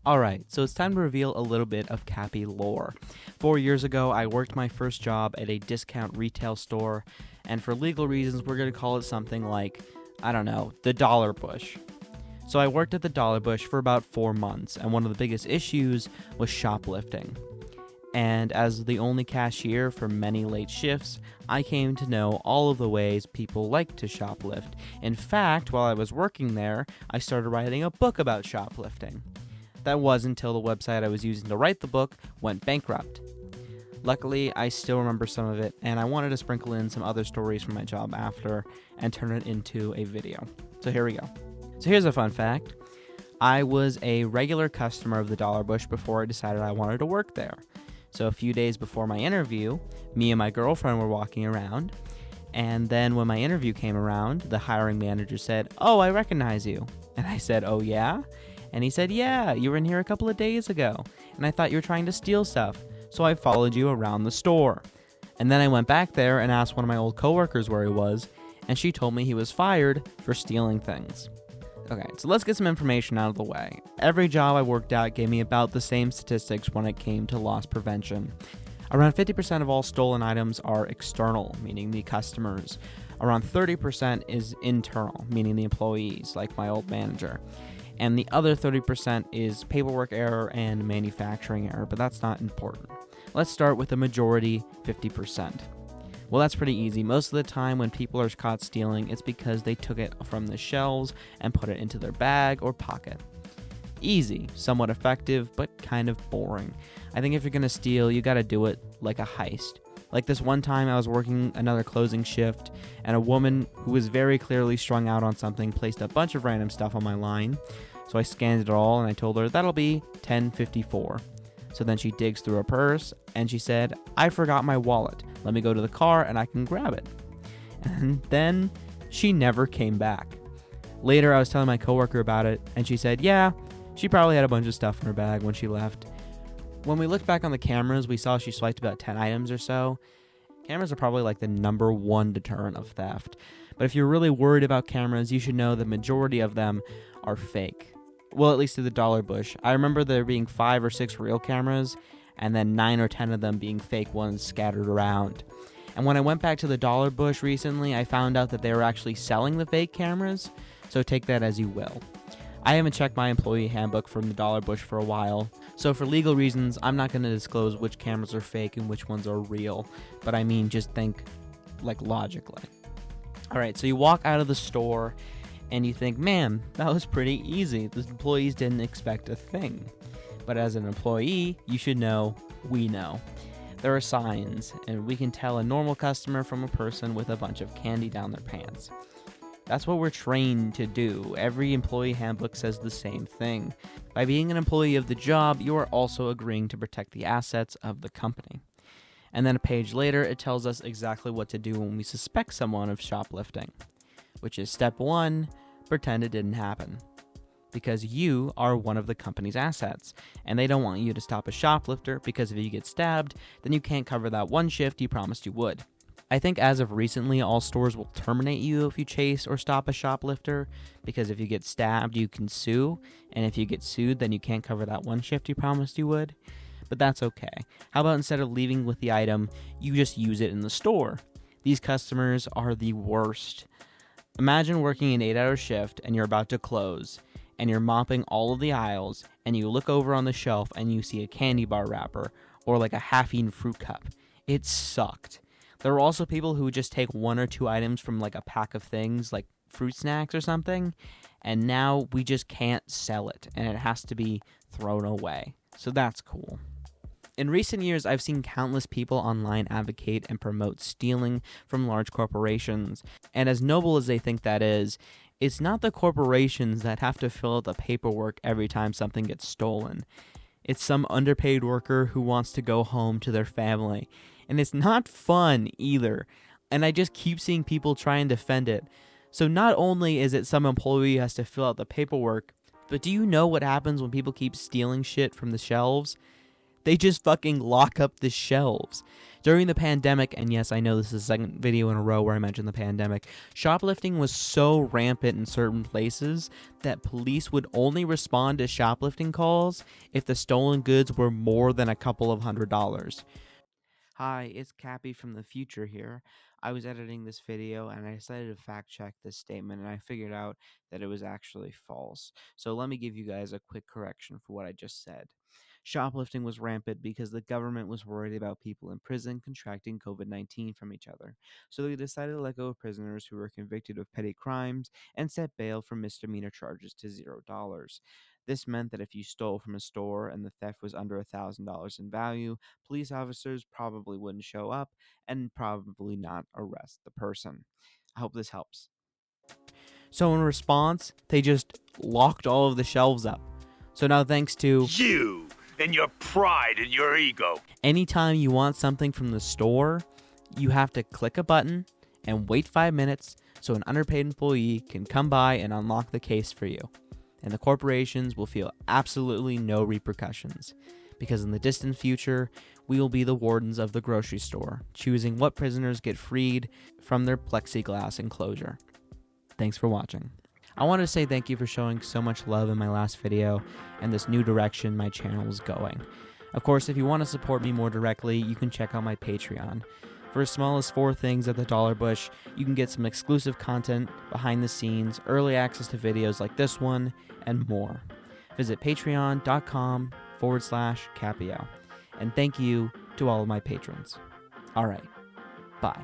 Alright, so it's time to reveal a little bit of Capyio lore. 4 years ago, I worked my first job at a discount retail store, and for legal reasons, we're going to call it something like, I don't know, the Dollar Bush. So I worked at the Dollar Bush for about 4 months, and one of the biggest issues was shoplifting. And as the only cashier for many late shifts, I came to know all of the ways people like to shoplift. In fact, while I was working there, I started writing a book about shoplifting. That was until the website I was using to write the book went bankrupt. Luckily, I still remember some of it, and I wanted to sprinkle in some other stories from my job after and turn it into a video. So here we go. So here's a fun fact. I was a regular customer of the Dollar Bush before I decided I wanted to work there. So a few days before my interview, me and my girlfriend were walking around, and then when my interview came around, the hiring manager said, "Oh, I recognize you." And I said, "Oh yeah?" And he said, "Yeah, you were in here a couple of days ago, and I thought you were trying to steal stuff, so I followed you around the store." And then I went back there and asked one of my old coworkers where he was, and she told me he was fired for stealing things. Okay, so let's get some information out of the way. Every job I worked at gave me about the same statistics when it came to loss prevention. Around 50% of all stolen items are external, meaning the customers. Around 30% is internal, meaning the employees, like my old manager. And the other 30% is paperwork error and manufacturing error, but that's not important. Let's start with the majority, 50%. Well, that's pretty easy. Most of the time when people are caught stealing, it's because they took it from the shelves and put it into their bag or pocket. Easy, somewhat effective, but kind of boring. I think if you're gonna steal, you gotta do it like a heist. Like this one time I was working another closing shift, and a woman who was very clearly strung out on something placed a bunch of random stuff on my line. So I scanned it all and I told her that'll be $10.54. So then she digs through her purse and she said, "I forgot my wallet. Let me go to the car and I can grab it." And then she never came back. Later I was telling my coworker about it and she said, "Yeah, she probably had a bunch of stuff in her bag when she left." When we looked back on the cameras, we saw she swiped about 10 items or so. Cameras are probably like the number one deterrent of theft. But if you're really worried about cameras, you should know the majority of them are fake. Well, at least at the Dollar Bush. I remember there being 5 or 6 real cameras, and then 9 or 10 of them being fake ones scattered around. And when I went back to the Dollar Bush recently, I found out that they were actually selling the fake cameras, so take that as you will. I haven't checked my employee handbook from the Dollar Bush for a while, so for legal reasons, I'm not going to disclose which cameras are fake and which ones are real, but I mean, just think, like, logically. Alright, so you walk out of the store, and you think, man, that was pretty easy. The employees didn't expect a thing. But as an employee, you should know, we know. There are signs, and we can tell a normal customer from a person with a bunch of candy down their pants. That's what we're trained to do. Every employee handbook says the same thing. By being an employee of the job, you are also agreeing to protect the assets of the company. And then a page later, it tells us exactly what to do when we suspect someone of shoplifting. Which is step 1, pretend it didn't happen. Because you are one of the company's assets, and they don't want you to stop a shoplifter because if you get stabbed, then you can't cover that one shift you promised you would. I think as of recently, all stores will terminate you if you chase or stop a shoplifter, because if you get stabbed, you can sue, and if you get sued, then you can't cover that one shift you promised you would. But that's okay. How about instead of leaving with the item, you just use it in the store? These customers are the worst. Imagine working an 8-hour shift and you're about to close, and you're mopping all of the aisles, and you look over on the shelf and you see a candy bar wrapper or like a half-eaten fruit cup. It sucked. There were also people who would just take 1 or 2 items from like a pack of things like fruit snacks or something, and now we just can't sell it and it has to be thrown away. So that's cool. In recent years, I've seen countless people online advocate and promote stealing from large corporations, and as noble as they think that is, it's not the corporations that have to fill out the paperwork every time something gets stolen. It's some underpaid worker who wants to go home to their family, and it's not fun either, and I just keep seeing people try and defend it. So not only is it some employee has to fill out the paperwork, but do you know what happens when people keep stealing shit from the shelves? They just fucking lock up the shelves. During the pandemic, and yes, I know this is the second video in a row where I mentioned the pandemic, shoplifting was so rampant in certain places that police would only respond to shoplifting calls if the stolen goods were more than a couple of $100s. Hi, it's Cappy from the future here. I was editing this video and I decided to fact check this statement and I figured out that it was actually false. So let me give you guys a quick correction for what I just said. Shoplifting was rampant because the government was worried about people in prison contracting COVID-19 from each other. So they decided to let go of prisoners who were convicted of petty crimes and set bail for misdemeanor charges to $0. This meant that if you stole from a store and the theft was under $1,000 in value, police officers probably wouldn't show up and probably not arrest the person. I hope this helps. So in response, they just locked all of the shelves up. So now thanks to you and your pride and your ego, anytime you want something from the store, you have to click a button and wait 5 minutes so an underpaid employee can come by and unlock the case for you. And the corporations will feel absolutely no repercussions, because in the distant future, we will be the wardens of the grocery store, choosing what prisoners get freed from their plexiglass enclosure. Thanks for watching. I want to say thank you for showing so much love in my last video and this new direction my channel is going. Of course, if you want to support me more directly, you can check out my Patreon. For as small as 4 things at the $1 bush, you can get some exclusive content, behind the scenes, early access to videos like this one, and more. Visit patreon.com/Capyio. And thank you to all of my patrons. Alright, bye.